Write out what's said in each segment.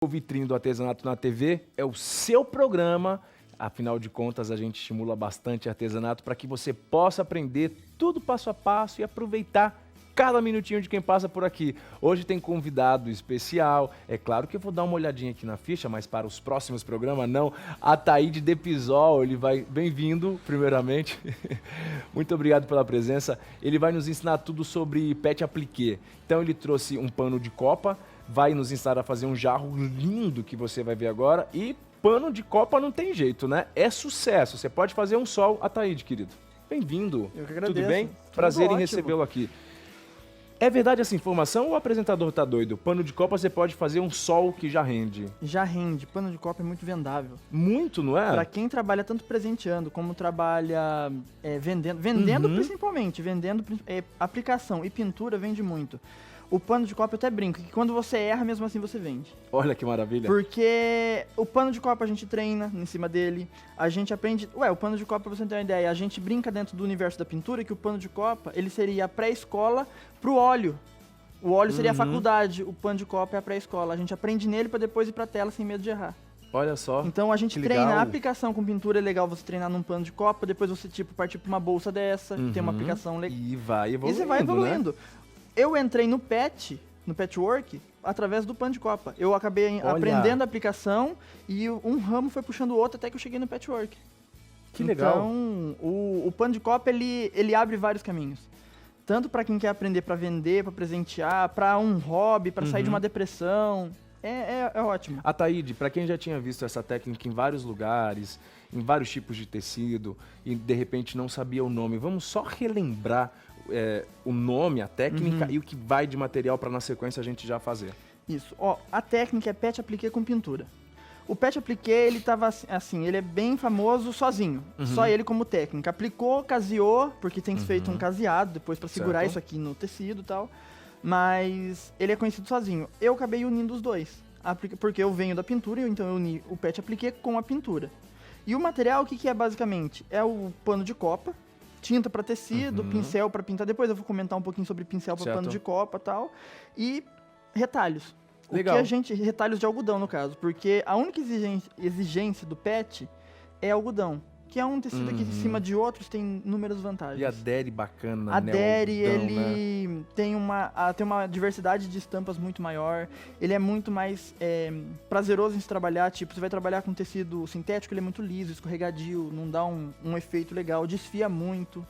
O Vitrine do Artesanato na TV é o seu programa. Afinal de contas, a gente estimula bastante artesanato para que você possa aprender tudo passo a passo e aproveitar cada minutinho de quem passa por aqui. Hoje tem convidado especial. É claro que eu vou dar uma olhadinha aqui na ficha, mas para os próximos programas não. Ataíde Depisol, ele vai... Bem-vindo, primeiramente. Muito obrigado pela presença. Ele vai nos ensinar tudo sobre pet appliqué. Então ele trouxe um pano de copa, vai nos ensinar a fazer um jarro lindo que você vai ver agora. E pano de copa não tem jeito, né? É sucesso. Você pode fazer um sol. Ataíde, querido. Bem-vindo. Eu que agradeço. Tudo bem? Tudo Prazer ótimo. em recebê-lo aqui. É verdade essa informação ou o apresentador tá doido? Pano de copa você pode fazer um sol que já rende. Já rende. Pano de copa é muito vendável. Muito, não é? Pra quem trabalha tanto presenteando como trabalha vendendo principalmente, aplicação e pintura vende muito. O pano de copa eu até brinco, que quando você erra, mesmo assim você vende. Olha que maravilha. Porque o pano de copa a gente treina em cima dele, a gente aprende... o pano de copa, pra você ter uma ideia, a gente brinca dentro do universo da pintura que o pano de copa, ele seria a pré-escola pro óleo. O óleo seria a faculdade, o pano de copa é a pré-escola. A gente aprende nele pra depois ir pra tela sem medo de errar. Olha só. Então a gente que treina legal. a aplicação com pintura, é legal você treinar num pano de copa, depois você partir pra uma bolsa dessa, que tem uma aplicação legal. E vai evoluindo, E você vai né? evoluindo. Eu entrei no patchwork, através do pano de copa. Eu acabei Olha. aprendendo a aplicação e um ramo foi puxando o outro até que eu cheguei no patchwork. Que legal. Então, o pano de copa, ele abre vários caminhos. Tanto para quem quer aprender para vender, para presentear, para um hobby, para sair de uma depressão. É ótimo. Ataíde, para quem já tinha visto essa técnica em vários lugares, em vários tipos de tecido e de repente não sabia o nome, vamos só relembrar o nome, a técnica e o que vai de material para na sequência a gente já fazer. Isso. Ó, a técnica é pet appliqué com pintura. O pet appliqué, ele tava assim, ele é bem famoso sozinho. Só ele como técnica. Aplicou, caseou, porque tem feito um caseado depois para segurar Certo. isso aqui no tecido e tal. Mas ele é conhecido sozinho. Eu acabei unindo os dois. Porque eu venho da pintura, então eu uni o pet appliqué com a pintura. E o material, o que é basicamente? É o pano de copa, tinta para tecido, pincel para pintar. Depois eu vou comentar um pouquinho sobre pincel para Certo. pano de copa e tal. E retalhos. Legal. Retalhos de algodão, no caso. Porque a única exigência do pet é algodão. Que é um tecido que em cima de outros tem inúmeras vantagens. E adere bacana, Adere, né? O algodão, né? ele tem uma diversidade de estampas muito maior. Ele é muito mais prazeroso em se trabalhar. Tipo, você vai trabalhar com tecido sintético, ele é muito liso, escorregadio, não dá um efeito legal, desfia muito.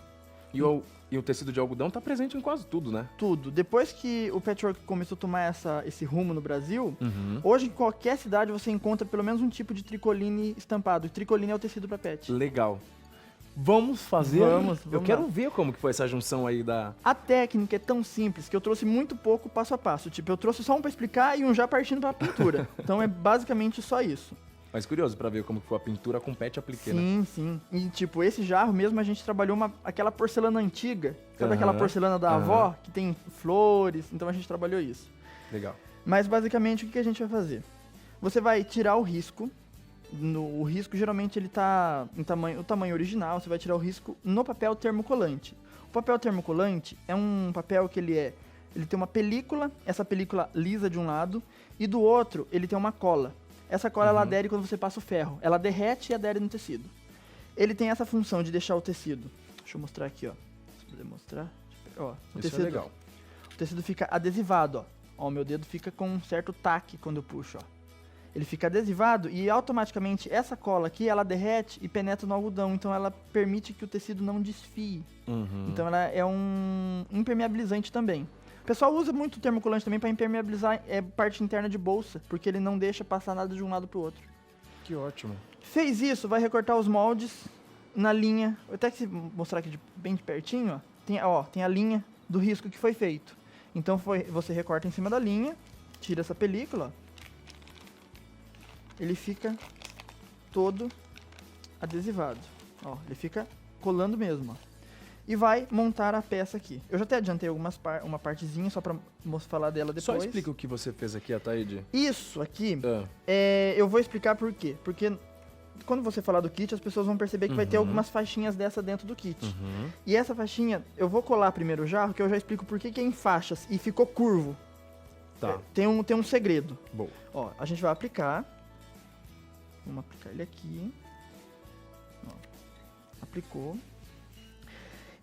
E o tecido de algodão tá presente em quase tudo, né? Tudo. Depois que o patchwork começou a tomar esse rumo no Brasil, hoje em qualquer cidade você encontra pelo menos um tipo de tricoline estampado. E tricoline é o tecido para pet. Legal. Vamos fazer? Vamos Eu quero lá. ver como que foi essa junção aí da... A técnica é tão simples que eu trouxe muito pouco passo a passo. Tipo, eu trouxe só um para explicar e um já partindo para a pintura. Então é basicamente só isso. Mas curioso pra ver como que foi a pintura com pet appliqué, né? Sim, sim. E tipo, esse jarro mesmo a gente trabalhou aquela porcelana antiga. Sabe aquela Aham, porcelana da avó que tem flores? Então a gente trabalhou isso. Legal. Mas basicamente o que a gente vai fazer? Você vai tirar o risco. O risco geralmente ele tá o tamanho original. Você vai tirar o risco no papel termocolante. O papel termocolante é um papel que ele tem uma película, essa película lisa de um lado, e do outro ele tem uma cola. Essa cola ela adere quando você passa o ferro. Ela derrete e adere no tecido. Ele tem essa função de deixar o tecido. Deixa eu mostrar aqui, ó. Se puder mostrar. Ó, Isso é legal. O tecido fica adesivado, ó. Ó, o meu dedo fica com um certo taque quando eu puxo, ó. Ele fica adesivado e automaticamente essa cola aqui, ela derrete e penetra no algodão. Então ela permite que o tecido não desfie. Então ela é um impermeabilizante também. O pessoal usa muito o termocolante também para impermeabilizar parte interna de bolsa, porque ele não deixa passar nada de um lado pro outro. Que ótimo. Fez isso, vai recortar os moldes na linha. Eu até que mostrar aqui bem de pertinho, ó. Tem a linha do risco que foi feito. Então você recorta em cima da linha, tira essa película, ó. Ele fica todo adesivado. Ó, ele fica colando mesmo, ó. E vai montar a peça aqui. Eu já até adiantei uma partezinha só pra falar dela depois. Só explica o que você fez aqui, Ataíde. Isso aqui, Ah. eu vou explicar por quê. Porque quando você falar do kit, as pessoas vão perceber que vai ter algumas faixinhas dessa dentro do kit. E essa faixinha, eu vou colar primeiro o jarro, que eu já explico por que é em faixas e ficou curvo. Tá. Tem um segredo. Bom. Ó, a gente vai aplicar. Vamos aplicar ele aqui. Ó, aplicou.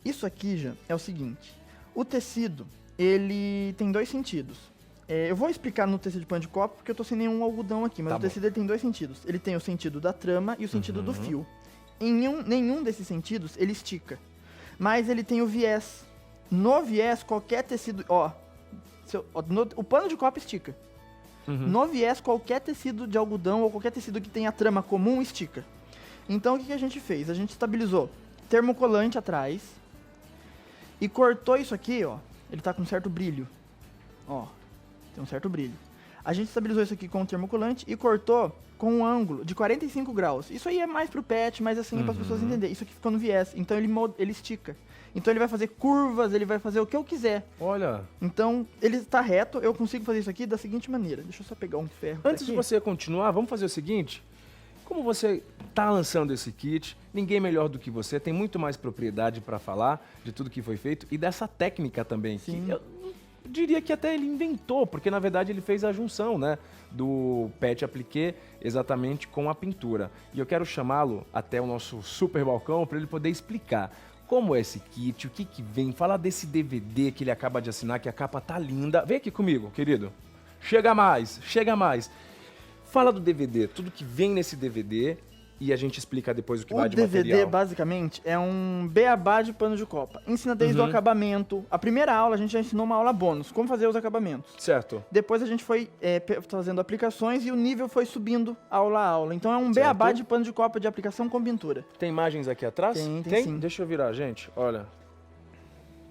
Isso aqui já é o seguinte. O tecido, ele tem 2 sentidos. Eu vou explicar no tecido de pano de copa porque eu tô sem nenhum algodão aqui, mas Tá o tecido ele tem 2 sentidos. Ele tem o sentido da trama e o sentido do Uhum. fio. Em nenhum desses sentidos ele estica. Mas ele tem o viés. No viés, qualquer tecido... o pano de copa estica. Uhum. No viés, qualquer tecido de algodão ou qualquer tecido que tenha trama comum estica. Então, o que a gente fez? A gente estabilizou termocolante atrás e cortou isso aqui, ó. Ele tá com um certo brilho. Ó, tem um certo brilho. A gente estabilizou isso aqui com o termocolante e cortou com um ângulo de 45 graus. Isso aí é mais pro pet, mas assim, para as pessoas entenderem. Isso aqui ficou no viés, então ele estica. Então ele vai fazer curvas, ele vai fazer o que eu quiser. Olha. Então, ele está reto, eu consigo fazer isso aqui da seguinte maneira. Deixa eu só pegar um ferro Antes aqui. de você continuar, vamos fazer o seguinte. Como você está lançando esse kit, ninguém melhor do que você, tem muito mais propriedade para falar de tudo que foi feito e dessa técnica também. Sim. Que eu diria que até ele inventou, porque na verdade ele fez a junção, né, do pet appliqué exatamente com a pintura. E eu quero chamá-lo até o nosso super balcão para ele poder explicar como é esse kit, o que vem, falar desse DVD que ele acaba de assinar, que a capa tá linda. Vem aqui comigo, querido. Chega mais, chega mais. Fala do DVD, tudo que vem nesse DVD e a gente explica depois o que vai de DVD, material. basicamente, é um beabá de pano de copa. Ensina desde o acabamento. A primeira aula, a gente já ensinou uma aula bônus, como fazer os acabamentos. Certo. Depois a gente foi fazendo aplicações e o nível foi subindo aula a aula. Então é um beabá de pano de copa de aplicação com pintura. Tem imagens aqui atrás? Tem sim. Deixa eu virar, gente. Olha.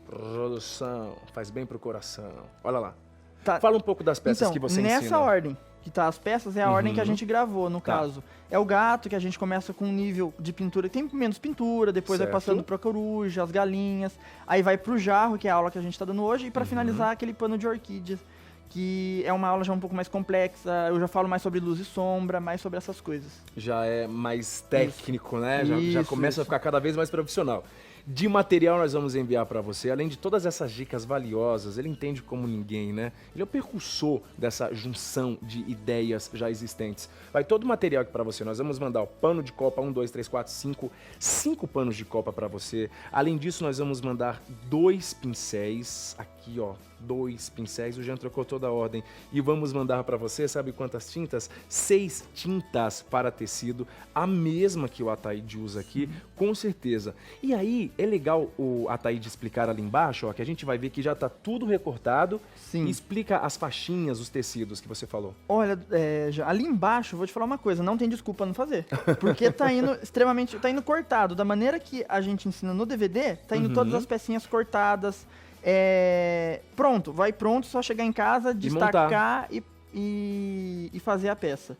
Produção. Faz bem pro coração. Olha lá. Tá. Fala um pouco das peças Então, que você ensina. nessa ordem que tá as peças, é a ordem que a gente gravou, no caso. É o gato, que a gente começa com um nível de pintura, tem menos pintura, depois vai Certo. passando pra coruja, as galinhas, aí vai pro jarro, que é a aula que a gente tá dando hoje, e pra finalizar aquele pano de orquídeas, que é uma aula já um pouco mais complexa, eu já falo mais sobre luz e sombra, mais sobre essas coisas. Já é mais técnico, né? Já Isso, começa a ficar cada vez mais profissional. De material nós vamos enviar para você, além de todas essas dicas valiosas, ele entende como ninguém, né? Ele é o percussor dessa junção de ideias já existentes. Vai todo o material aqui para você, nós vamos mandar o pano de copa, 1, 2, 3, 4, 5 panos de copa para você. Além disso, nós vamos mandar 2 pincéis, aqui ó, 2 pincéis, o Jean trocou toda a ordem. E vamos mandar para você, sabe quantas tintas? 6 tintas para tecido, a mesma que o Ataíde usa aqui, com certeza. E aí, é legal o Ataíde explicar ali embaixo, ó, que a gente vai ver que já está tudo recortado. Sim. E explica as faixinhas, os tecidos que você falou. Olha, ali embaixo, eu vou te falar uma coisa, não tem desculpa não fazer. Porque tá indo extremamente, tá indo cortado. Da maneira que a gente ensina no DVD, tá indo todas as pecinhas cortadas. Pronto, vai pronto, só chegar em casa, destacar e fazer a peça.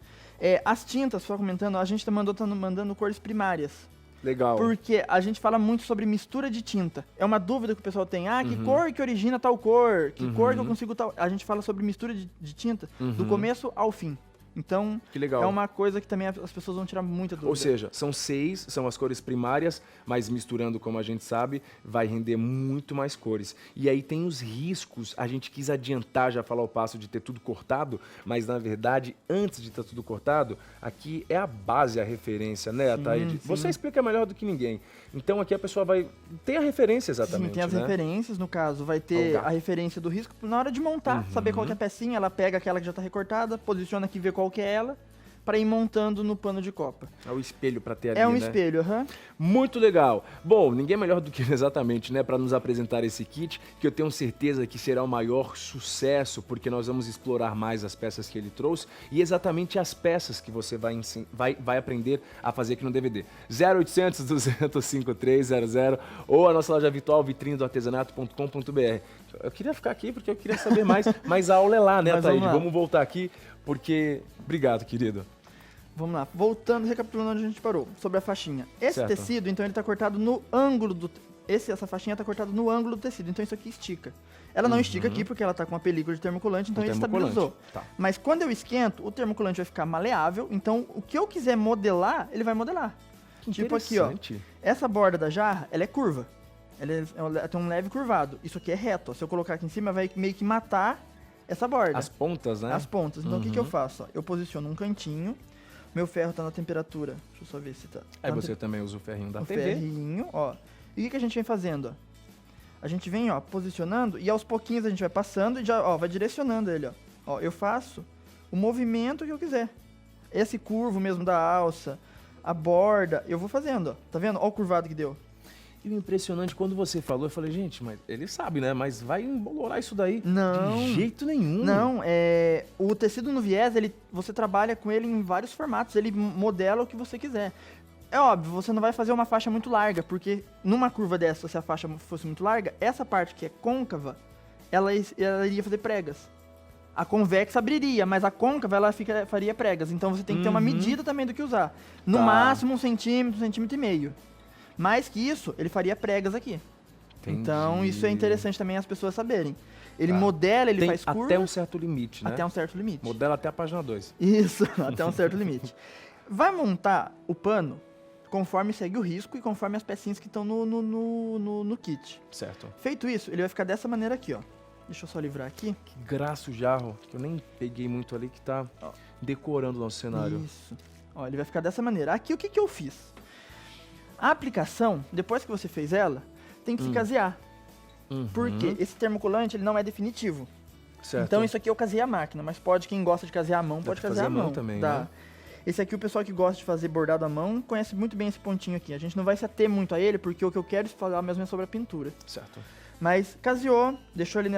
As tintas, só comentando, a gente tá mandando cores primárias. Legal. Porque a gente fala muito sobre mistura de tinta. É uma dúvida que o pessoal tem. Ah, que cor que origina tal cor? Que cor que eu consigo tal... A gente fala sobre mistura de tinta do começo ao fim. Então, que legal. É uma coisa que também as pessoas vão tirar muita dúvida. Ou seja, são 6, são as cores primárias, mas misturando, como a gente sabe, vai render muito mais cores. E aí tem os riscos, a gente quis adiantar, já falar o passo de ter tudo cortado, mas na verdade, antes de ter tudo cortado, aqui é a base, a referência, né, Ataíde? Você explica melhor do que ninguém. Então aqui a pessoa vai ter a referência exatamente, Sim, tem as né? referências, no caso, vai ter a referência do risco na hora de montar, saber qual que é a pecinha, ela pega aquela que já está recortada, posiciona aqui, vê qual que é ela, para ir montando no pano de copa. É o espelho para ter ali, É um né? espelho, Muito legal. Bom, ninguém melhor do que exatamente, né, para nos apresentar esse kit, que eu tenho certeza que será o maior sucesso, porque nós vamos explorar mais as peças que ele trouxe e exatamente as peças que você vai aprender a fazer aqui no DVD. 0800 205 300 ou a nossa loja virtual vitrinedoartesanato.com.br. Eu queria ficar aqui porque eu queria saber mais, mas a aula é lá, né, Ataíde? Vamos voltar aqui, porque... Obrigado, querido. Vamos lá, voltando, recapitulando onde a gente parou, sobre a faixinha. Esse Certo. tecido, então, ele tá cortado no ângulo do... Essa faixinha tá cortada no ângulo do tecido, então isso aqui estica. Ela não estica aqui porque ela tá com uma película de termocolante, então ele estabilizou. Tá. Mas quando eu esquento, o termocolante vai ficar maleável, então o que eu quiser modelar, ele vai modelar. Tipo aqui, ó. Essa borda da jarra, ela é curva. Ela tem um leve curvado. Isso aqui é reto. Ó. Se eu colocar aqui em cima, vai meio que matar essa borda. As pontas, né? As pontas. Então, o que eu faço? Ó, eu posiciono um cantinho, meu ferro tá na temperatura, deixa eu só ver se tá... Aí você também usa o ferrinho da o TV. ferrinho, ó. E o que a gente vem fazendo, ó? A gente vem, ó, posicionando e aos pouquinhos a gente vai passando e já, ó, vai direcionando ele, ó. Ó, eu faço o movimento que eu quiser. Esse curvo mesmo da alça, a borda, eu vou fazendo, ó. Tá vendo? Ó o curvado que deu. E o impressionante, quando você falou, eu falei, gente, mas ele sabe, né? Mas vai embolorar isso daí. Não. De jeito nenhum. Não, o tecido no viés, você trabalha com ele em vários formatos, ele modela o que você quiser. É óbvio, você não vai fazer uma faixa muito larga, porque numa curva dessa, se a faixa fosse muito larga, essa parte que é côncava, ela iria fazer pregas. A convexa abriria, mas a côncava ela faria pregas. Então você tem que ter uma medida também do que usar. No máximo 1 centímetro, 1,5 centímetros. Mais que isso, ele faria pregas aqui. Entendi. Então isso é interessante também as pessoas saberem. Ele modela, ele faz curvas. Até um certo limite, né? Até um certo limite. Modela até a página 2. Isso, até um certo limite. Vai montar o pano conforme segue o risco e conforme as pecinhas que estão no kit. Certo. Feito isso, ele vai ficar dessa maneira aqui, ó. Deixa eu só livrar aqui. Que graça o jarro, que eu nem peguei muito ali, que tá decorando o nosso cenário. Isso. Ó, ele vai ficar dessa maneira. Aqui, o que que eu fiz? A aplicação, depois que você fez ela, tem que se casear. Porque esse termocolante, ele não é definitivo. Certo. Então, isso aqui eu casei a máquina, mas pode, quem gosta de casear a mão, pode pra casear fazer a a mão mão. também, Dá. né? Esse aqui, o pessoal que gosta de fazer bordado à mão, conhece muito bem esse pontinho aqui. A gente não vai se ater muito a ele, porque o que eu quero falar mesmo é sobre a pintura. Certo. Mas caseou, deixou ele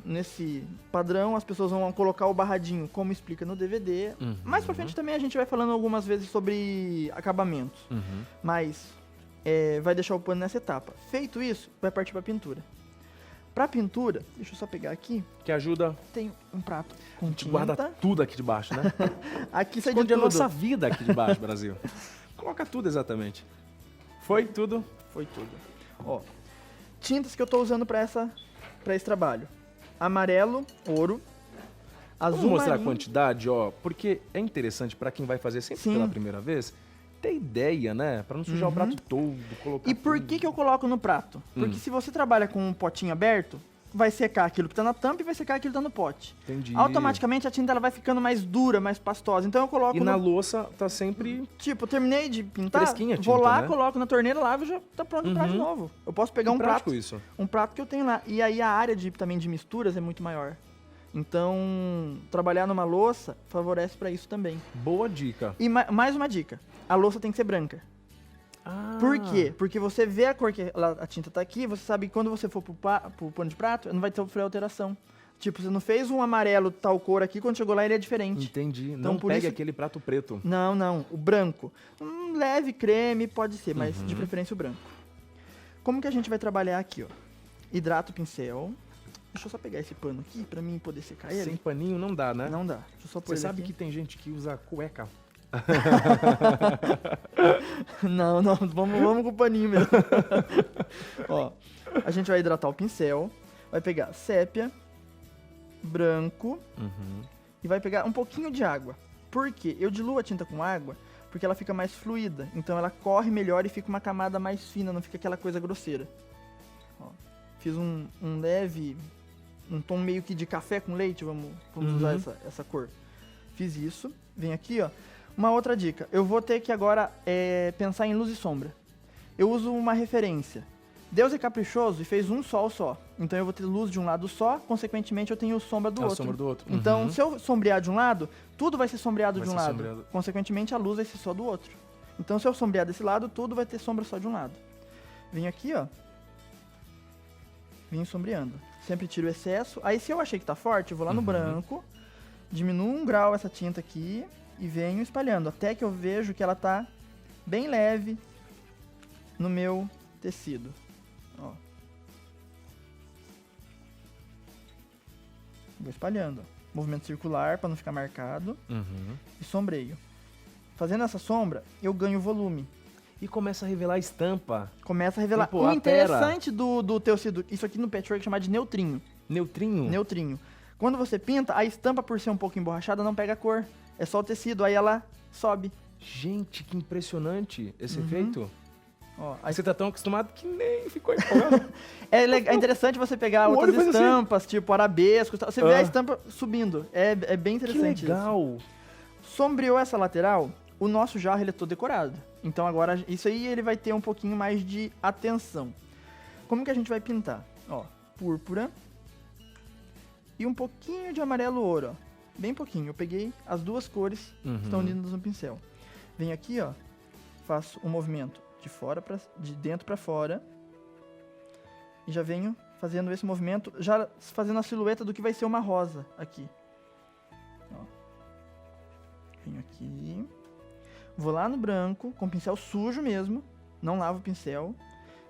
nesse padrão, as pessoas vão colocar o barradinho, como explica no DVD. Mais pra frente também a gente vai falando algumas vezes sobre acabamentos. Mas vai deixar o pano nessa etapa. Feito isso, vai partir pra pintura. Pra pintura, deixa eu só pegar aqui, Que ajuda, tem um prato com a gente tinta. guarda tudo aqui debaixo, né? Aqui sai de Esconde a tudo. nossa vida aqui debaixo, Brasil. Coloca tudo exatamente. Foi tudo? Foi tudo. Ó, tintas que eu tô usando pra esse trabalho. Amarelo, ouro, azul Vamos mostrar marinho. a quantidade, ó, porque é interessante pra quem vai fazer sempre Sim. pela primeira vez, ter ideia, né? Pra não sujar o prato todo, colocar E por tudo. que eu coloco no prato? Porque se você trabalha com um potinho aberto, vai secar aquilo que tá na tampa e vai secar aquilo que tá no pote. Entendi. Automaticamente a tinta ela vai ficando mais dura, mais pastosa. Então eu coloco E na louça tá sempre... Tipo, eu terminei de pintar, Fresquinha a vou tinta, lá, né? coloco na torneira, lavo e já tá pronto pra de novo. Eu posso pegar um prático prato, isso. um prato que eu tenho lá. E aí a área também de misturas é muito maior. Então, trabalhar numa louça favorece pra isso também. Boa dica. E mais uma dica, a louça tem que ser branca. Ah, Por quê? Porque você vê a cor que a tinta tá aqui, você sabe que quando você for pro pano de prato, não vai sofrer alteração. Tipo, você não fez um amarelo tal cor aqui, quando chegou lá ele é diferente. entendi. Então, Não por pegue isso- aquele prato preto. Não, o branco. Um leve creme pode ser, mas de preferência o branco. Como que a gente vai trabalhar aqui, ó? Hidrata o pincel. Deixa eu só pegar esse pano aqui pra mim poder secar ele. Sem paninho não dá, né? Não dá. Deixa eu só pôr Você ele sabe aqui. que tem gente que usa cueca. Não, vamos com o paninho mesmo. Ó, a gente vai hidratar o pincel, vai pegar sépia, branco e vai pegar um pouquinho de água. Por quê? Eu diluo a tinta com água porque ela fica mais fluida, então ela corre melhor e fica uma camada mais fina, não fica aquela coisa grosseira. Ó, fiz um leve, um tom meio que de café com leite, vamos usar essa cor. Fiz isso, vem aqui, ó. Uma outra dica, eu vou ter que agora pensar em luz e sombra. Eu uso uma referência. Deus é caprichoso e fez um sol só. Então eu vou ter luz de um lado só, consequentemente eu tenho sombra do A outro. sombra do outro. Então, se eu sombrear de um lado, tudo vai ser sombreado Vai de um ser lado. sombreado. Consequentemente, a luz vai ser só do outro. Então, se eu sombrear desse lado, tudo vai ter sombra só de um lado. Venho aqui, ó. Venho sombreando. Sempre tiro o excesso. Aí, se eu achei que tá forte, eu vou lá no branco, diminuo 1 grau essa tinta aqui e venho espalhando, até que eu vejo que ela tá bem leve no meu tecido. Ó. Vou espalhando. Movimento circular para não ficar marcado. E sombreio. Fazendo essa sombra, eu ganho volume. E começa a revelar a estampa. Começa a revelar. Tipo, O a interessante do tecido, isso aqui no patchwork é chamado de neutrinho. Neutrinho. Neutrinho. Quando você pinta, a estampa, por ser um pouco emborrachada, não pega a cor. É só o tecido, aí ela sobe. Gente, que impressionante esse efeito. Ó, aí Você tá tão acostumado que nem ficou empolgado. é interessante você pegar O olho outras faz assim. estampas, tipo arabescos, e tal. Você vê Ah. a estampa subindo. É bem Que interessante legal. isso. Sombreou essa lateral, o nosso jarro ele é todo decorado. Então agora, isso aí ele vai ter um pouquinho mais de atenção. Como que a gente vai pintar? Ó, púrpura e um pouquinho de amarelo ouro, ó. Bem pouquinho. Eu peguei as duas cores que estão lindas no pincel. Venho aqui, ó, faço um movimento de dentro para fora e já venho fazendo esse movimento, já fazendo a silhueta do que vai ser uma rosa aqui. Ó. Venho aqui, vou lá no branco, com o pincel sujo mesmo, não lavo o pincel.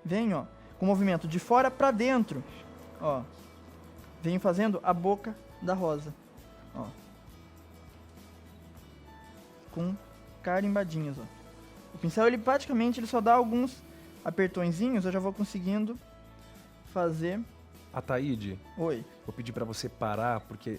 Venho, ó, com o movimento de fora para dentro, ó. Venho fazendo a boca da rosa, ó. Com carimbadinhas, ó. O pincel, ele praticamente só dá alguns apertõezinhos, eu já vou conseguindo fazer... Ataíde, Oi. vou pedir pra você parar, porque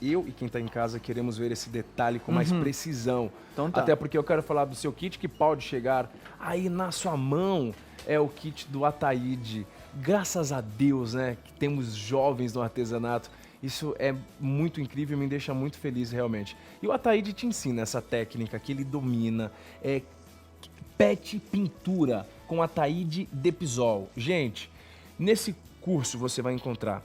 eu e quem tá em casa queremos ver esse detalhe com mais precisão. Então tá. Até porque eu quero falar do seu kit que pode chegar aí na sua mão. É o kit do Ataíde. Graças a Deus, né, que temos jovens no artesanato. Isso é muito incrível e me deixa muito feliz realmente. E o Ataíde te ensina essa técnica que ele domina, PET pintura com Ataíde Depisol. Gente, nesse curso você vai encontrar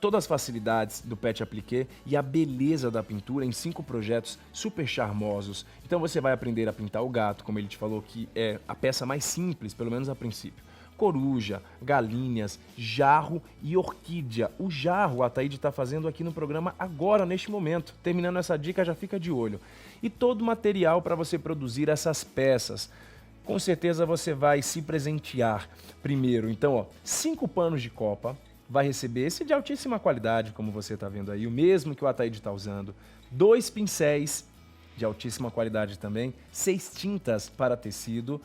todas as facilidades do PET Appliqué e a beleza da pintura em 5 projetos super charmosos. Então você vai aprender a pintar o gato, como ele te falou, que é a peça mais simples, pelo menos a princípio. Coruja, galinhas, jarro e orquídea. O jarro a Ataíde está fazendo aqui no programa agora, neste momento. Terminando essa dica, já fica de olho. E todo o material para você produzir essas peças. Com certeza você vai se presentear primeiro. Então, ó, 5 panos de copa, vai receber esse de altíssima qualidade, como você está vendo aí, o mesmo que o Ataíde está usando. 2 pincéis de altíssima qualidade também, 6 tintas para tecido,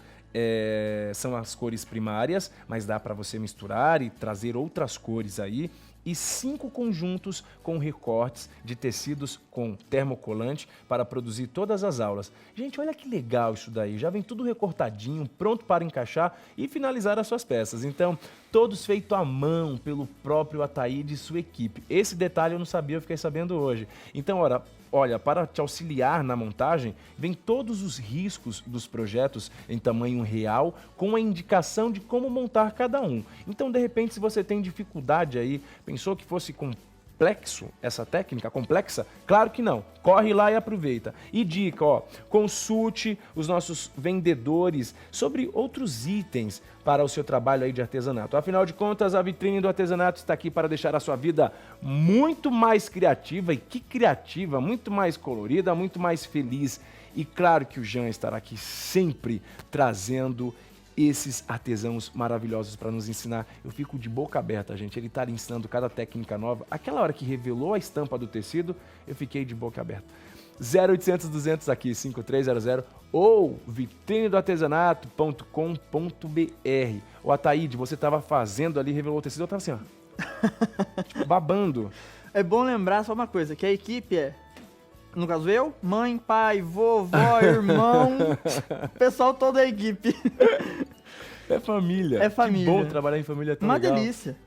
são as cores primárias, mas dá para você misturar e trazer outras cores aí. E 5 conjuntos com recortes de tecidos com termocolante para produzir todas as aulas. Gente, olha que legal isso daí. Já vem tudo recortadinho, pronto para encaixar e finalizar as suas peças. Então, todos feitos à mão pelo próprio Ataíde e sua equipe. Esse detalhe eu não sabia, eu fiquei sabendo hoje. Então, olha, para te auxiliar na montagem, vem todos os riscos dos projetos em tamanho real, com a indicação de como montar cada um. Então, de repente, se você tem dificuldade aí, pensou que fosse complexo essa técnica, complexa? Claro que não. Corre lá e aproveita. E dica, ó, consulte os nossos vendedores sobre outros itens para o seu trabalho aí de artesanato. Afinal de contas, a vitrine do artesanato está aqui para deixar a sua vida muito mais criativa, e que criativa, muito mais colorida, muito mais feliz. E claro que o Jean estará aqui sempre trazendo esses artesãos maravilhosos para nos ensinar. Eu fico de boca aberta, gente. Ele está ali ensinando cada técnica nova. Aquela hora que revelou a estampa do tecido, eu fiquei de boca aberta. 0800 200 aqui, 5300 ou vitrinedoartesanato.com.br. O Ataíde, você estava fazendo ali, revelou o tecido, eu estava assim, ó, tipo, babando. É bom lembrar só uma coisa, que a equipe no caso eu, mãe, pai, vovó, irmão, o pessoal todo da equipe. É família. É família. Que bom trabalhar em família, é tão Uma legal. delícia.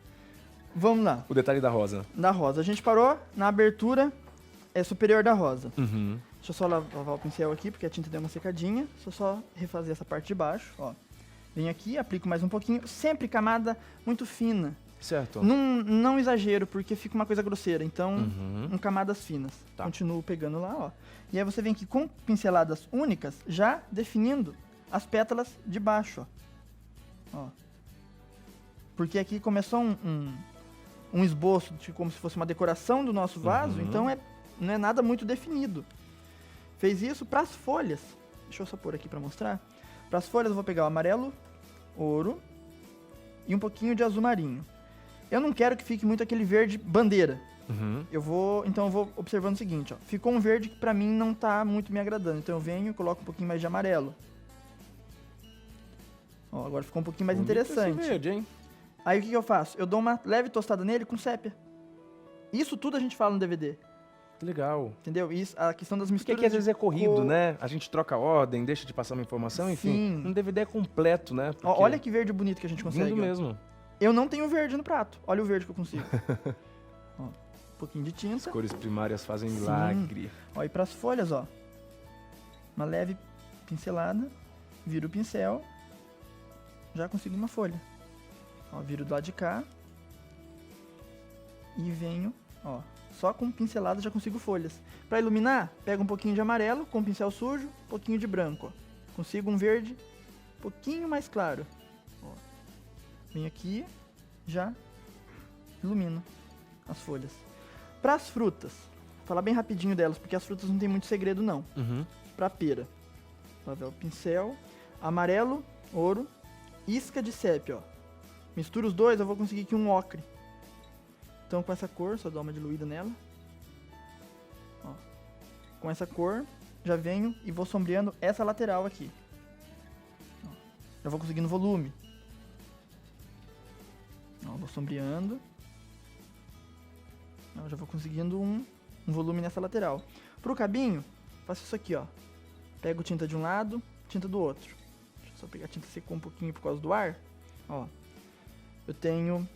Vamos lá. O detalhe da rosa. Da rosa. A gente parou na abertura superior da rosa. Uhum. Deixa eu só lavar o pincel aqui, porque a tinta deu uma secadinha. Deixa eu só refazer essa parte de baixo, ó. Venho aqui, aplico mais um pouquinho. Sempre camada muito fina. Certo. Não exagero, porque fica uma coisa grosseira. Então, Uhum. em camadas finas. Tá. Continuo pegando lá, ó. E aí você vem aqui com pinceladas únicas, já definindo as pétalas de baixo, ó. Porque aqui começou um esboço, de como se fosse uma decoração do nosso vaso, Uhum. então não é nada muito definido. Fez isso para as folhas. Deixa eu só pôr aqui para mostrar. Para as folhas eu vou pegar o amarelo, ouro e um pouquinho de azul marinho. Eu não quero que fique muito aquele verde bandeira. Uhum. Então eu vou observando o seguinte, ó. Ficou um verde que pra mim não tá muito me agradando. Então eu venho e coloco um pouquinho mais de amarelo. Ó, agora ficou um pouquinho mais Bonito interessante. esse verde, hein? Aí o que eu faço? Eu dou uma leve tostada nele com sépia. Isso tudo a gente fala no DVD. Que legal. Entendeu? Isso, a questão das Porque misturas aqui às vezes é de corrido, cor. né? A gente troca a ordem, deixa de passar uma informação, enfim. Sim. Um DVD é completo, né? Ó, Porque olha que verde bonito que a gente consegue. lindo ó. mesmo. Eu não tenho verde no prato. Olha o verde que eu consigo. Ó, um pouquinho de tinta. As cores primárias fazem Sim. milagre. Ó, e pras folhas, ó. Uma leve pincelada. Viro o pincel. Já consigo uma folha. Ó, viro do lado de cá. E venho, ó. Só com pincelada já consigo folhas. Pra iluminar, pego um pouquinho de amarelo com pincel sujo, um pouquinho de branco, ó. Consigo um verde um pouquinho mais claro. Ó. Venho aqui, já ilumino as folhas. Para as frutas, vou falar bem rapidinho delas, porque as frutas não tem muito segredo não. Uhum. Para pera, o pincel, amarelo, ouro, isca de sépia, ó. Mistura os dois, eu vou conseguir aqui um ocre. Então com essa cor, só dou uma diluída nela. Ó. Com essa cor, já venho e vou sombreando essa lateral aqui. Ó. Já vou conseguindo volume. Ó, vou sombreando. Ó, já vou conseguindo um volume nessa lateral. Pro cabinho, faço isso aqui, ó. Pego tinta de um lado, tinta do outro. Deixa eu só pegar a tinta secou um pouquinho por causa do ar. Ó. Eu tenho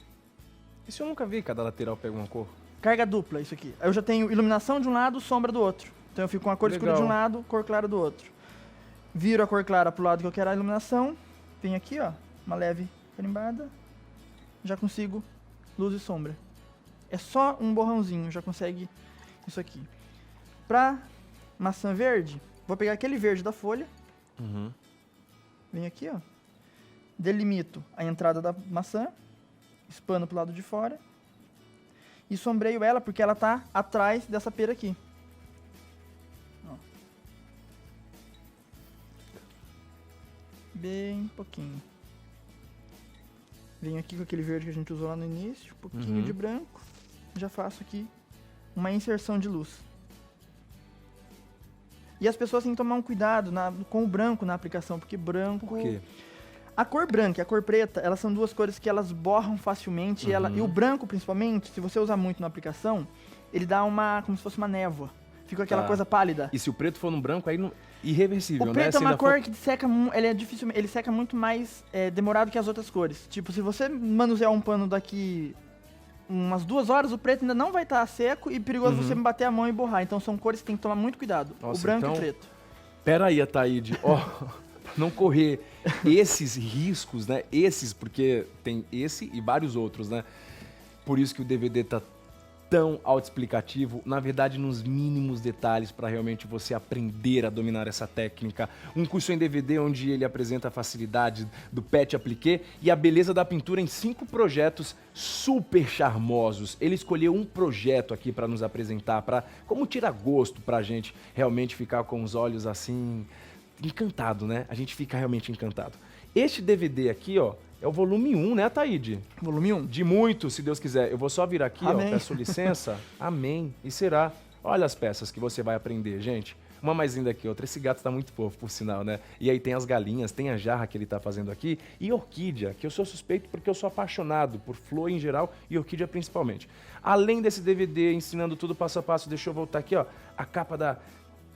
Isso eu nunca vi, cada lateral pega uma cor. carga dupla, isso aqui. Aí eu já tenho iluminação de um lado, sombra do outro. Então eu fico com a cor escura de um Legal. lado, cor clara do outro. Viro a cor clara pro lado que eu quero a iluminação. Venho aqui, ó, uma leve carimbada. Já consigo luz e sombra. É só um borrãozinho, já consegue isso aqui. Pra maçã verde, vou pegar aquele verde da folha. Uhum. Venho aqui, ó. Delimito a entrada da maçã. Espano pro lado de fora. E sombreio ela porque ela tá atrás dessa pera aqui. Ó. Bem pouquinho. Venho aqui com aquele verde que a gente usou lá no início. Um pouquinho Uhum. de branco. Já faço aqui uma inserção de luz. E as pessoas têm que tomar um cuidado com o branco na aplicação, porque branco... Por quê? A cor branca e a cor preta, elas são duas cores que elas borram facilmente. E o branco, principalmente, se você usar muito na aplicação, ele dá como se fosse uma névoa. Fica aquela Tá. coisa pálida. E se o preto for no branco, aí não... irreversível, O né? preto Se é uma ainda cor for- que seca, ele é difícil, ele seca muito mais demorado que as outras cores. Tipo, se você manusear um pano daqui umas 2 horas, o preto ainda não vai estar seco e perigoso você bater a mão e borrar. Então são cores que tem que tomar muito cuidado. Nossa, o branco então- e o preto. Pera aí, Ataíde, ó, pra não correr esses riscos, né? Esses, porque tem esse e vários outros, né? Por isso que o DVD tá tão autoexplicativo, na verdade, nos mínimos detalhes para realmente você aprender a dominar essa técnica. Um curso em DVD onde ele apresenta a facilidade do pet appliqué e a beleza da pintura em 5 projetos super charmosos. Ele escolheu um projeto aqui para nos apresentar, para como tirar gosto pra gente realmente ficar com os olhos assim encantado, né? A gente fica realmente encantado. Este DVD aqui, ó, é o volume 1, né, Ataíde? Volume 1. De muito, se Deus quiser. Eu vou só vir aqui, ó, Amém. peço licença. Amém. E será. Olha as peças que você vai aprender, gente. Uma mais linda que outra. Esse gato tá muito fofo, por sinal, né? E aí tem as galinhas, tem a jarra que ele tá fazendo aqui. E orquídea, que eu sou suspeito porque eu sou apaixonado por flor em geral e orquídea principalmente. Além desse DVD ensinando tudo passo a passo, deixa eu voltar aqui, ó. A capa da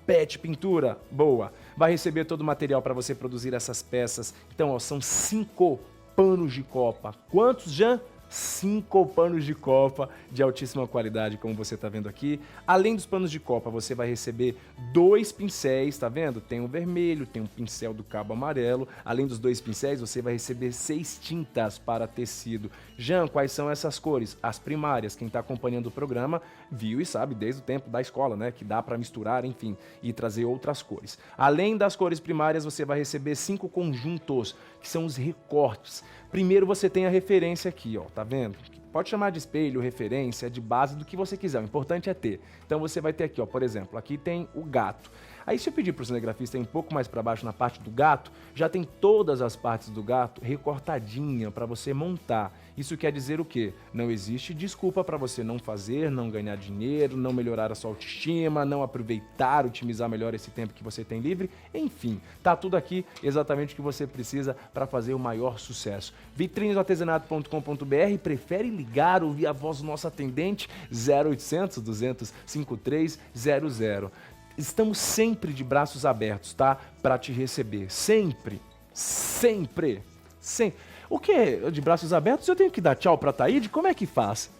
Pet Pintura, boa. Vai receber todo o material para você produzir essas peças. Então, ó, são 5 panos de copa. Quantos, Jean? 5 panos de copa de altíssima qualidade, como você está vendo aqui. Além dos panos de copa, você vai receber 2 pincéis, tá vendo? Tem um vermelho, tem um pincel do cabo amarelo. Além dos 2 pincéis, você vai receber 6 tintas para tecido. Jean, quais são essas cores? As primárias. Quem está acompanhando o programa viu e sabe desde o tempo da escola, né? Que dá para misturar, enfim, e trazer outras cores. Além das cores primárias, você vai receber 5 conjuntos, que são os recortes. Primeiro você tem a referência aqui, ó, tá vendo? Pode chamar de espelho, referência, de base, do que você quiser. O importante é ter. Então você vai ter aqui, ó, por exemplo, aqui tem o gato. Aí se eu pedir pro cinegrafista ir um pouco mais para baixo na parte do gato, já tem todas as partes do gato recortadinha para você montar. Isso quer dizer o quê? Não existe desculpa para você não fazer, não ganhar dinheiro, não melhorar a sua autoestima, não aproveitar, otimizar melhor esse tempo que você tem livre. Enfim, tá tudo aqui exatamente o que você precisa para fazer o maior sucesso. vitrinesdoartesanato.com.br, prefere ligar, ouvir a voz do nosso atendente 0800 200 5300. Estamos sempre de braços abertos, tá? Para te receber. Sempre. Sempre. Sempre. O que? De braços abertos eu tenho que dar tchau pra Taíde? Como é que faz?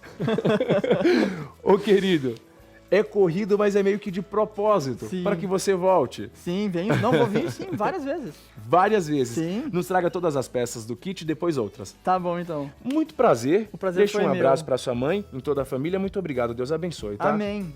Ô querido, é corrido, mas é meio que de propósito, para que você volte. Sim, venho. Não, vou vir sim, várias vezes. Várias vezes. Sim. Nos traga todas as peças do kit e depois outras. Tá bom, então. Muito prazer. O prazer Deixa foi um abraço meu. para sua mãe, em toda a família. Muito obrigado. Deus abençoe, tá? Amém.